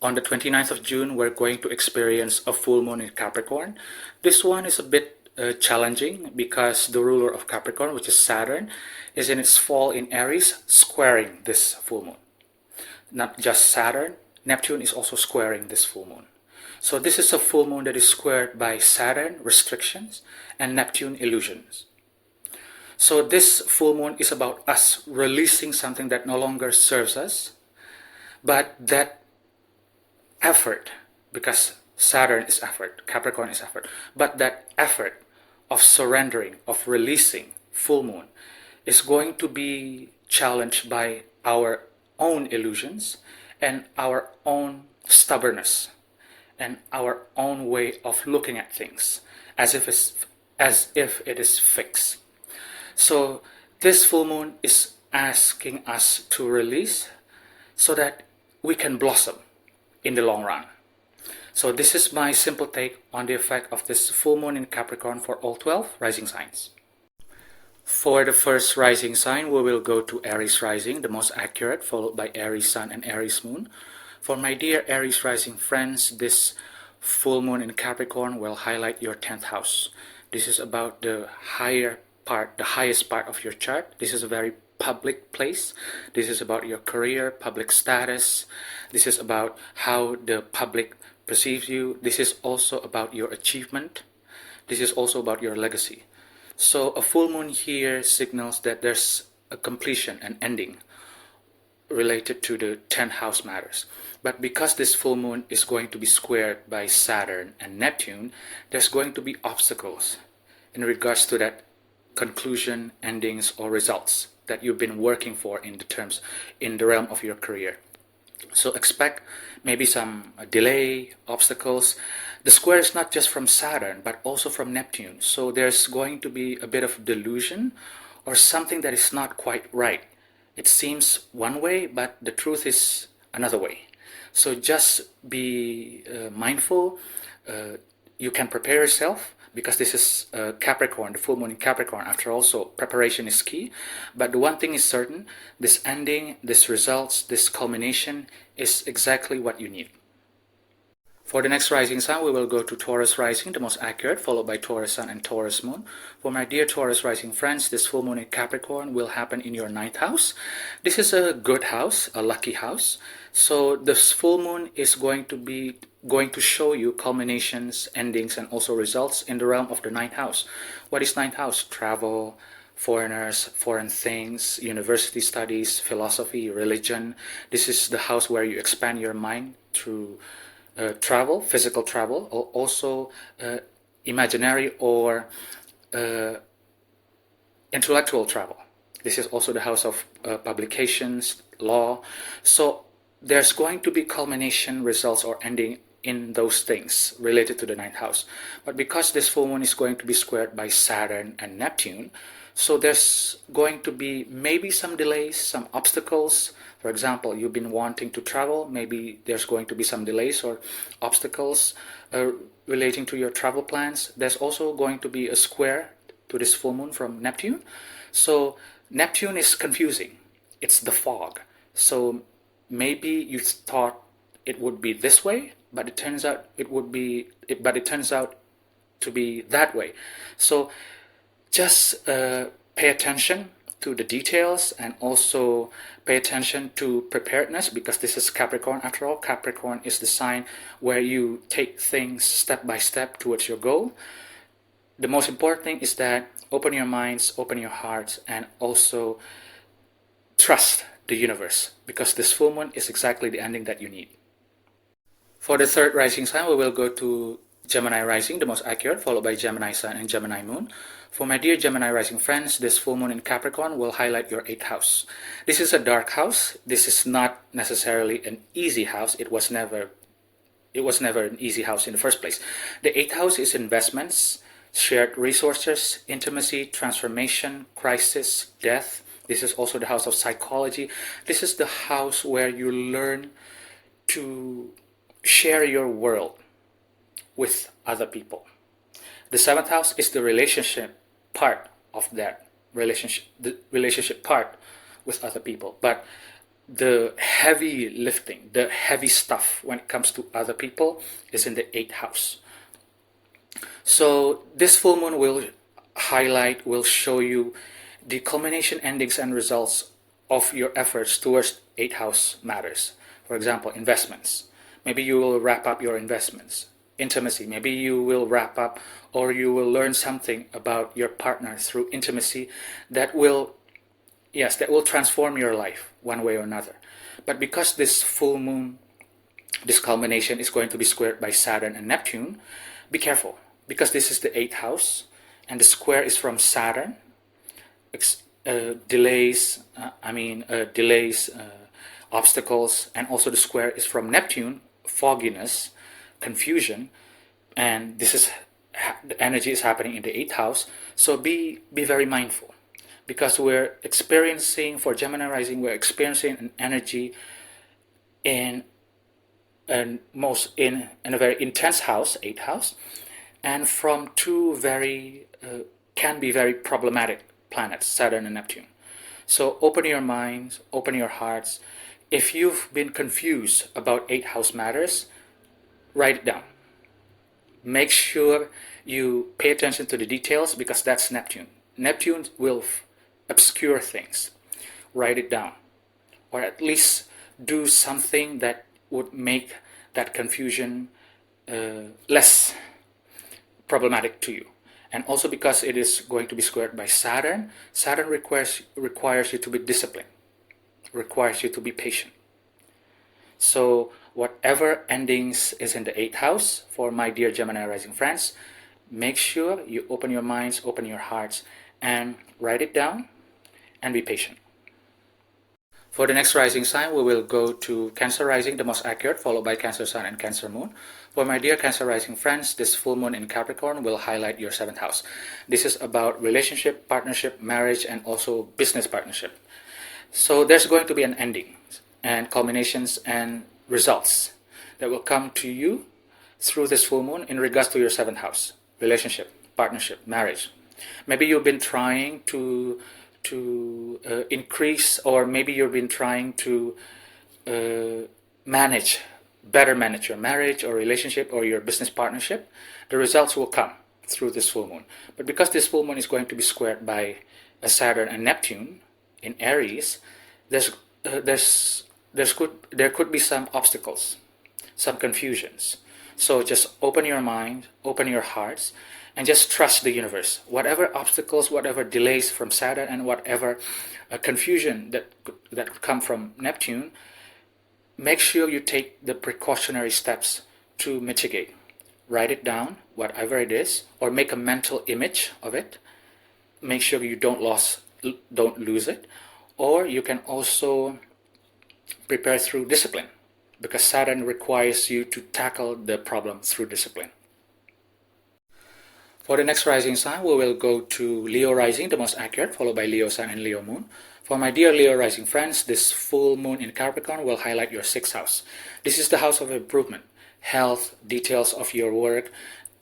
On the 29th of June, we're going to experience a full moon in Capricorn. This one is a bit challenging because the ruler of Capricorn, which is Saturn, is in its fall in Aries, squaring this full moon. Not just Saturn, Neptune is also squaring this full moon. So this is a full moon that is squared by Saturn, restrictions, and Neptune, illusions. So this full moon is about us releasing something that no longer serves us, but that effort, because Saturn is effort, Capricorn is effort, but that effort of surrendering, of releasing full moon is going to be challenged by our own illusions and our own stubbornness and our own way of looking at things as if it is fixed. So this full moon is asking us to release so that we can blossom in the long run. So this is my simple take on the effect of this full moon in Capricorn for all 12 rising signs. For the first rising sign, we will go to Aries rising, the most accurate, followed by Aries sun and Aries moon. For my dear Aries rising friends, this full moon in Capricorn will highlight your 10th house. This is about the highest part of your chart. This is a very public place. This is about your career, public status. This is about how the public perceives you. This is also about your achievement. This is also about your legacy. So a full moon here signals that there's a completion, an ending related to the 10th house matters. But because this full moon is going to be squared by Saturn and Neptune, there's going to be obstacles in regards to that conclusion, endings, or results that you've been working for in the realm of your career. So expect maybe some delay, obstacles. The square is not just from Saturn, but also from Neptune. So there's going to be a bit of delusion or something that is not quite right. It seems one way, but the truth is another way. So just be mindful. You can prepare yourself, because this is Capricorn, the full moon in Capricorn. After all, so preparation is key. But the one thing is certain, this ending, this results, this culmination is exactly what you need. For the next rising sign, we will go to Taurus rising, the most accurate, followed by Taurus sun and Taurus moon. For my dear Taurus rising friends, this full moon in Capricorn will happen in your 9th house. This is a good house, a lucky house. So this full moon is going to show you culminations, endings, and also results in the realm of the 9th house. What is 9th house? Travel, foreigners, foreign things, university studies, philosophy, religion. This is the house where you expand your mind through travel, physical travel, or also imaginary or intellectual travel. This is also the house of publications, law. So there's going to be culmination, results, or ending in those things related to the 9th house. But because this full moon is going to be squared by Saturn and Neptune, so there's going to be maybe some delays, some obstacles. For example, you've been wanting to travel, maybe there's going to be some delays or obstacles relating to your travel plans. There's also going to be a square to this full moon from Neptune. So Neptune is confusing. It's the fog. So maybe you thought it would be this way, but it turns out to be that way. So just pay attention to the details and also pay attention to preparedness, because this is Capricorn. After all, Capricorn is the sign where you take things step by step towards your goal. The most important thing is that open your minds, open your hearts, and also trust the universe, because this full moon is exactly the ending that you need. For the third rising sign, we will go to Gemini rising, the most accurate, followed by Gemini sun and Gemini moon. For my dear Gemini rising friends, this full moon in Capricorn will highlight your 8th house. This is a dark house. This is not necessarily an easy house. It was never an easy house in the first place. The 8th house is investments, shared resources, intimacy, transformation, crisis, death. This is also the house of psychology. This is the house where you learn to share your world with other people. The 7th house is the relationship part of that relationship, the relationship part with other people. But the heavy lifting, the heavy stuff when it comes to other people is in the 8th house. So this full moon will show you the culmination, endings, and results of your efforts towards 8th house matters. For example, investments. Maybe you will wrap up your investments. Intimacy. Maybe you will wrap up or you will learn something about your partner through intimacy that will transform your life one way or another. But because this full moon, this culmination is going to be squared by Saturn and Neptune, be careful, because this is the 8th house and the square is from Saturn. Delays, obstacles, and also the square is from Neptune, fogginess, confusion, and this is the energy is happening in the 8th house. So be very mindful, because we're experiencing, for Gemini rising, we're experiencing an energy in a very intense house, 8th house, and from two can be very problematic planets, Saturn and Neptune. So open your minds, open your hearts. If you've been confused about 8th house matters, write it down. Make sure you pay attention to the details, because that's Neptune. Neptune will obscure things. Write it down, or at least do something that would make that confusion less problematic to you. And also because it is going to be squared by Saturn, Saturn requires you to be disciplined, requires you to be patient. So whatever endings is in the 8th house, for my dear Gemini rising friends, make sure you open your minds, open your hearts, and write it down and be patient. For the next rising sign, we will go to Cancer rising, the most accurate, followed by Cancer sun and Cancer moon. For my dear Cancer rising friends, this full moon in Capricorn will highlight your 7th house. This is about relationship, partnership, marriage, and also business partnership. So there's going to be an ending and culminations and results that will come to you through this full moon in regards to your 7th house. Relationship, partnership, marriage. Maybe you've been trying to increase, or maybe you've been trying to better manage your marriage or relationship or your business partnership. The results will come through this full moon. But because this full moon is going to be squared by Saturn and Neptune in Aries, there could be some obstacles, some confusions. So just open your mind, open your hearts, and just trust the universe. Whatever obstacles, whatever delays from Saturn, and whatever confusion that could come from Neptune, make sure you take the precautionary steps to mitigate. Write it down, whatever it is, or make a mental image of it. Make sure you don't lose it. Or you can also prepare through discipline, because Saturn requires you to tackle the problem through discipline. For the next rising sign, we will go to Leo rising, the most accurate, followed by Leo sun and Leo moon. For my dear Leo rising friends, this full moon in Capricorn will highlight your 6th house. This is the house of improvement, health, details of your work,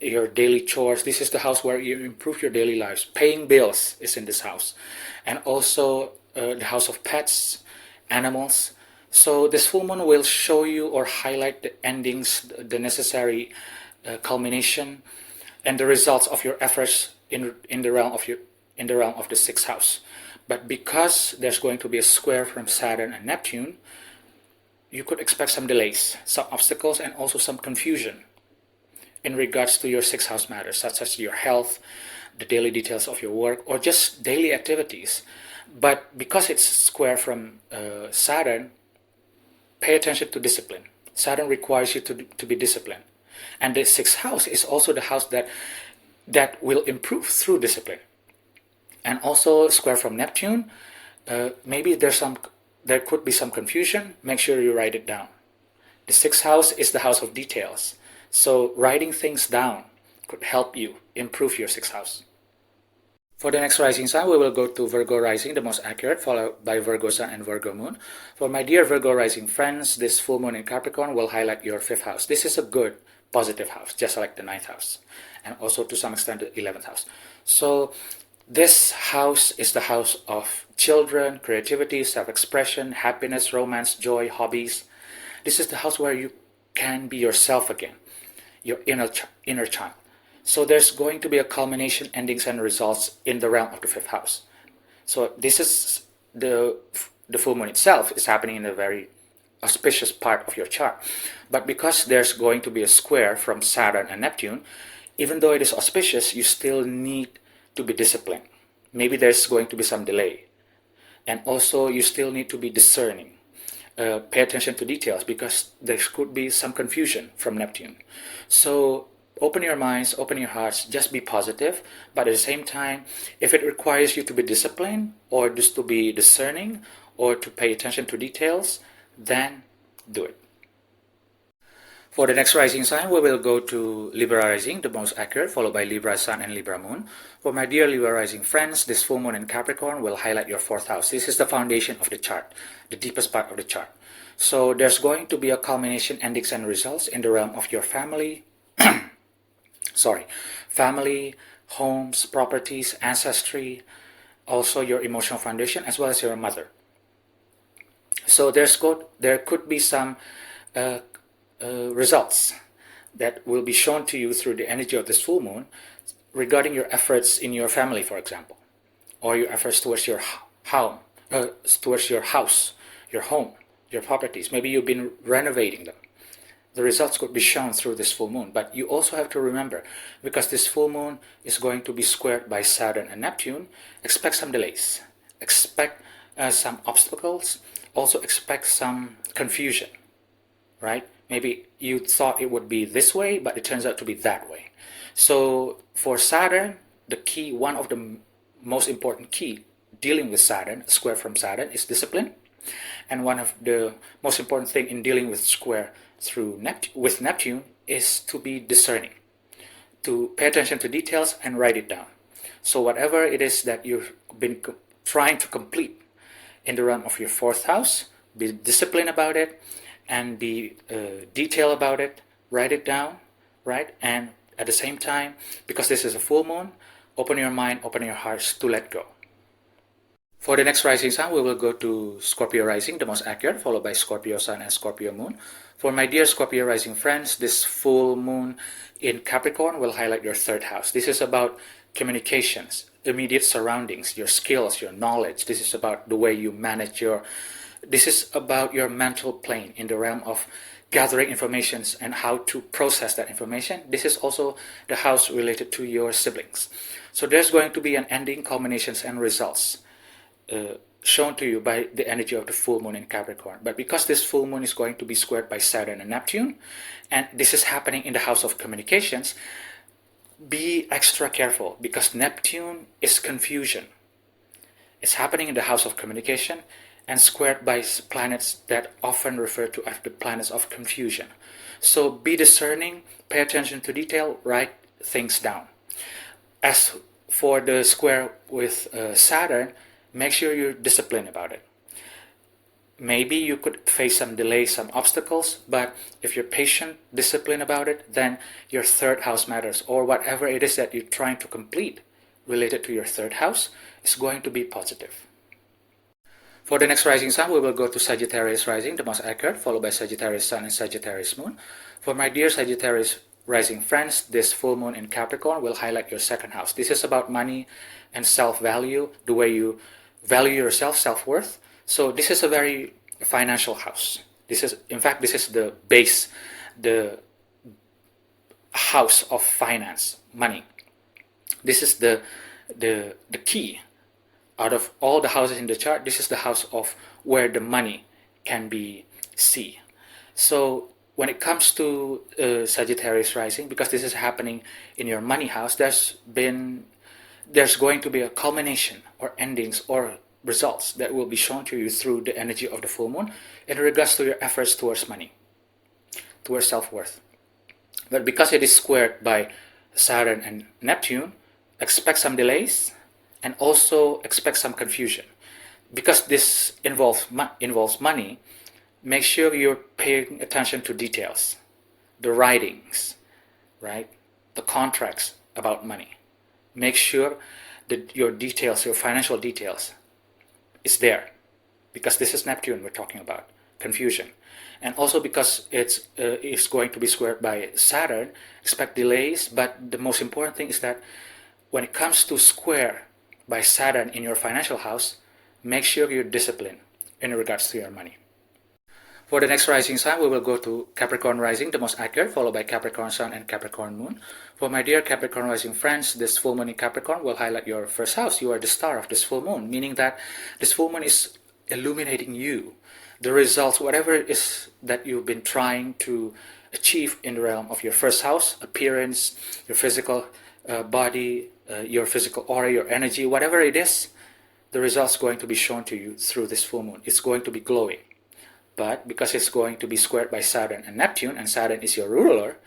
your daily chores. This is the house where you improve your daily lives. Paying bills is in this house. And also the house of pets, animals. So this full moon will show you or highlight the endings, the necessary culmination, and the results of your efforts in the realm of the 6th house. But because there's going to be a square from Saturn and Neptune, you could expect some delays, some obstacles, and also some confusion in regards to your 6th house matters, such as your health, the daily details of your work, or just daily activities. But because it's square from Saturn, pay attention to discipline. Saturn requires you to be disciplined. And the 6th house is also the house that will improve through discipline. And also square from Neptune, maybe there could be some confusion. Make sure you write it down. The 6th house is the house of details. So writing things down could help you improve your 6th house. For the next rising sign, we will go to Virgo rising, the most accurate, followed by Virgo sun and Virgo moon. For my dear Virgo rising friends, this full moon in Capricorn will highlight your 5th house. This is a good, positive house, just like the 9th house, and also to some extent the 11th house. So This house is the house of children, creativity, self-expression, happiness, romance, joy, hobbies. This is the house where you can be yourself again, your inner child. So there's going to be a culmination, endings, and results in the realm of the fifth house. So this is the full moon itself is happening in a very auspicious part of your chart. But because there's going to be a square from Saturn and Neptune, even though it is auspicious, you still need to be disciplined. Maybe there's going to be some delay. And also you still need to be discerning. Pay attention to details because there could be some confusion from Neptune. So open your minds, open your hearts, just be positive. But at the same time, if it requires you to be disciplined or just to be discerning or to pay attention to details, then do it. For the next rising sign, we will go to Libra rising, the most accurate, followed by Libra sun and Libra moon. For my dear Libra rising friends, this full moon in Capricorn will highlight your fourth house. This is the foundation of the chart, the deepest part of the chart. So there's going to be a culmination, endings, and results in the realm of your family, family, homes, properties, ancestry, also your emotional foundation, as well as your mother. So there could be some results that will be shown to you through the energy of this full moon regarding your efforts in your family, for example, or your efforts towards your home, your home, your properties. Maybe you've been renovating them. The results could be shown through this full moon. But you also have to remember, because this full moon is going to be squared by Saturn and Neptune, expect some delays, expect some obstacles, also expect some confusion, right? Maybe you thought it would be this way, but it turns out to be that way. So for Saturn, the key, one of the most important key dealing with Saturn, a square from Saturn, is discipline. And one of the most important thing in dealing with square through with Neptune is to be discerning, to pay attention to details and write it down. So whatever it is that you've been trying to complete in the realm of your fourth house, be disciplined about it and be detailed about it, write it down, right? And at the same time, because this is a full moon, open your mind, open your hearts to let go. For the next rising sign, we will go to Scorpio rising, the most accurate, followed by Scorpio sun and Scorpio moon. For my dear Scorpio rising friends, this full moon in Capricorn will highlight your third house. This is about communications, immediate surroundings, your skills, your knowledge. This is about the way you manage this is about your mental plane in the realm of gathering information and how to process that information. This is also the house related to your siblings. So there's going to be an ending, culminations, and results shown to you by the energy of the full moon in Capricorn. But because this full moon is going to be squared by Saturn and Neptune, and this is happening in the house of communications, be extra careful because Neptune is confusion. It's happening in the house of communication and squared by planets that often refer to as the planets of confusion. So be discerning, pay attention to detail, write things down. As for the square with Saturn, make sure you're disciplined about it. Maybe you could face some delays, some obstacles, but if you're patient, disciplined about it, then your third house matters, or whatever it is that you're trying to complete related to your third house is going to be positive. For the next rising sign, we will go to Sagittarius rising, the most accurate, followed by Sagittarius sun and Sagittarius moon. For my dear Sagittarius rising friends, this full moon in Capricorn will highlight your second house. This is about money and self-value, the way you value yourself, self-worth. So this is a very financial house. This is the base, the house of finance, money. This is the key. Out of all the houses in the chart, this is the house of where the money can be seen. So when it comes to Sagittarius rising, because this is happening in your money house, there's going to be a culmination or endings or results that will be shown to you through the energy of the full moon in regards to your efforts towards money, towards self-worth. But because it is squared by Saturn and Neptune, expect some delays and also expect some confusion. Because this involves money, make sure you're paying attention to details, the writings, right? The contracts about money. Make sure your details, your financial details, is there. Because this is Neptune we're talking about, confusion. And also because it's going to be squared by Saturn, expect delays, but the most important thing is that when it comes to square by Saturn in your financial house, make sure you're disciplined in regards to your money. For the next rising sign, we will go to Capricorn rising, the most accurate, followed by Capricorn sun and Capricorn moon. For my dear Capricorn rising friends, this full moon in Capricorn will highlight your first house. You are the star of this full moon, meaning that this full moon is illuminating you. The results, whatever it is that you've been trying to achieve in the realm of your first house, appearance, your physical body, your physical aura, your energy, whatever it is, the results going to be shown to you through this full moon. It's going to be glowing. But because it's going to be squared by Saturn and Neptune, and Saturn is your ruler,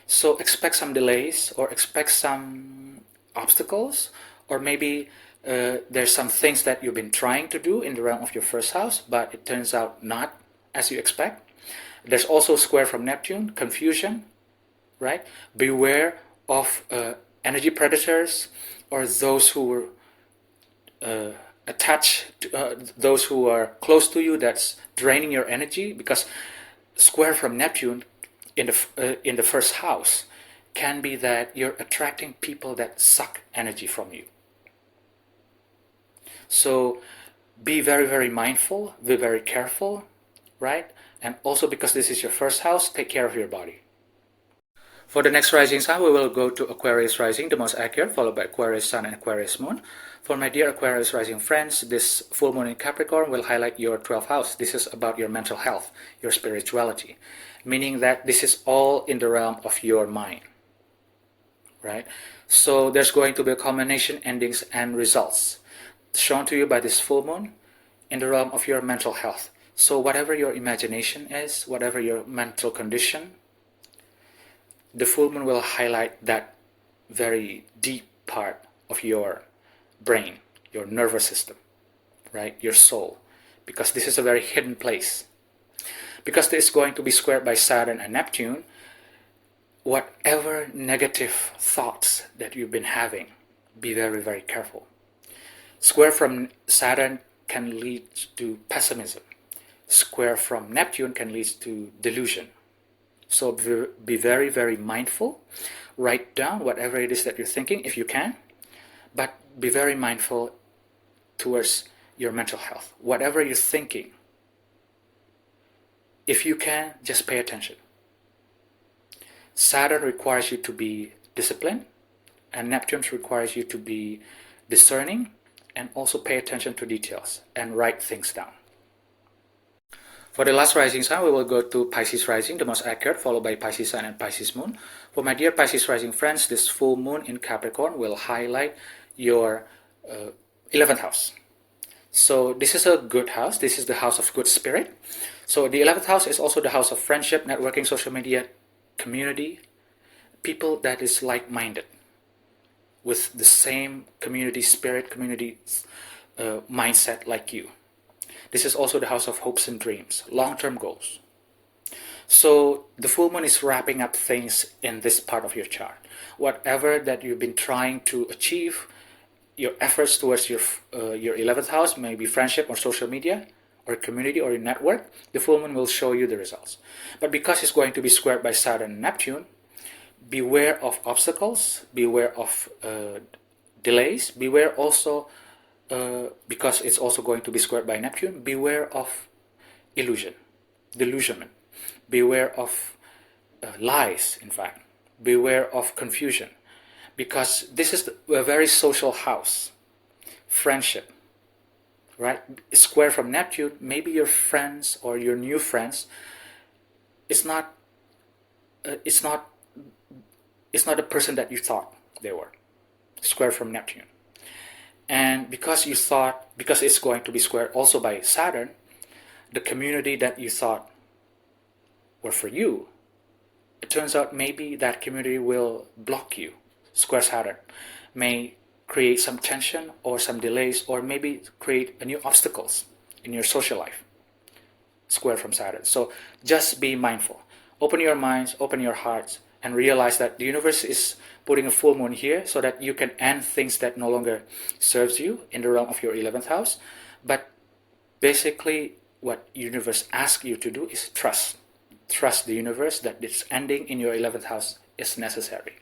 so expect some delays or expect some obstacles, or maybe there's some things that you've been trying to do in the realm of your first house, but it turns out not as you expect. There's also square from Neptune, confusion, right? Beware of energy predators or those who were attached to those who are close to you, that's draining your energy, because square from Neptune in the first house can be that you're attracting people that suck energy from you. So be very, very mindful, be very careful, right? And also because this is your first house, take care of your body. For the next rising sign, we will go to Aquarius rising, the most accurate, followed by Aquarius sun and Aquarius moon. For my dear Aquarius rising friends, this full moon in Capricorn will highlight your 12th house. This is about your mental health, your spirituality, meaning that this is all in the realm of your mind, right? So there's going to be a culmination, endings, and results shown to you by this full moon in the realm of your mental health. So whatever your imagination is, whatever your mental condition, the full moon will highlight that very deep part of your brain, your nervous system, right? Your soul, because this is a very hidden place. Because this is going to be squared by Saturn and Neptune, whatever negative thoughts that you've been having, be very, very careful. Square from Saturn can lead to pessimism. Square from Neptune can lead to delusion. So be very, very mindful. Write down whatever it is that you're thinking, if you can, but be very mindful towards your mental health. Whatever you're thinking, if you can, just pay attention. Saturn requires you to be disciplined, and Neptune requires you to be discerning, and also pay attention to details and write things down. For the last rising sign, we will go to Pisces rising, the most accurate, followed by Pisces sun and Pisces moon. For my dear Pisces rising friends, this full moon in Capricorn will highlight your 11th house. So this is a good house. This is the house of good spirit. So the 11th house is also the house of friendship, networking, social media, community, people that is like-minded with the same community spirit, community mindset like you. This is also the house of hopes and dreams, long-term goals. So the full moon is wrapping up things in this part of your chart. Whatever that you've been trying to achieve, your efforts towards your 11th house, maybe friendship or social media or community or your network, the full moon will show you the results. But because it's going to be squared by Saturn and Neptune, beware of obstacles, beware of delays, beware also because it's also going to be squared by Neptune, beware of illusion, delusionment, beware of lies, in fact, beware of confusion, because this is a very social house, friendship, right? Square from Neptune, maybe your friends or your new friends, it's not the person that you thought they were. Square from Neptune. And because it's going to be squared also by Saturn, the community that you thought were for you, it turns out maybe that community will block you. Square Saturn may create some tension or some delays, or maybe create new obstacles in your social life. Square from Saturn. So just be mindful. Open your minds, open your hearts, and realize that the universe is putting a full moon here so that you can end things that no longer serves you in the realm of your 11th house. But basically what universe asks you to do is trust the universe that this ending in your 11th house is necessary.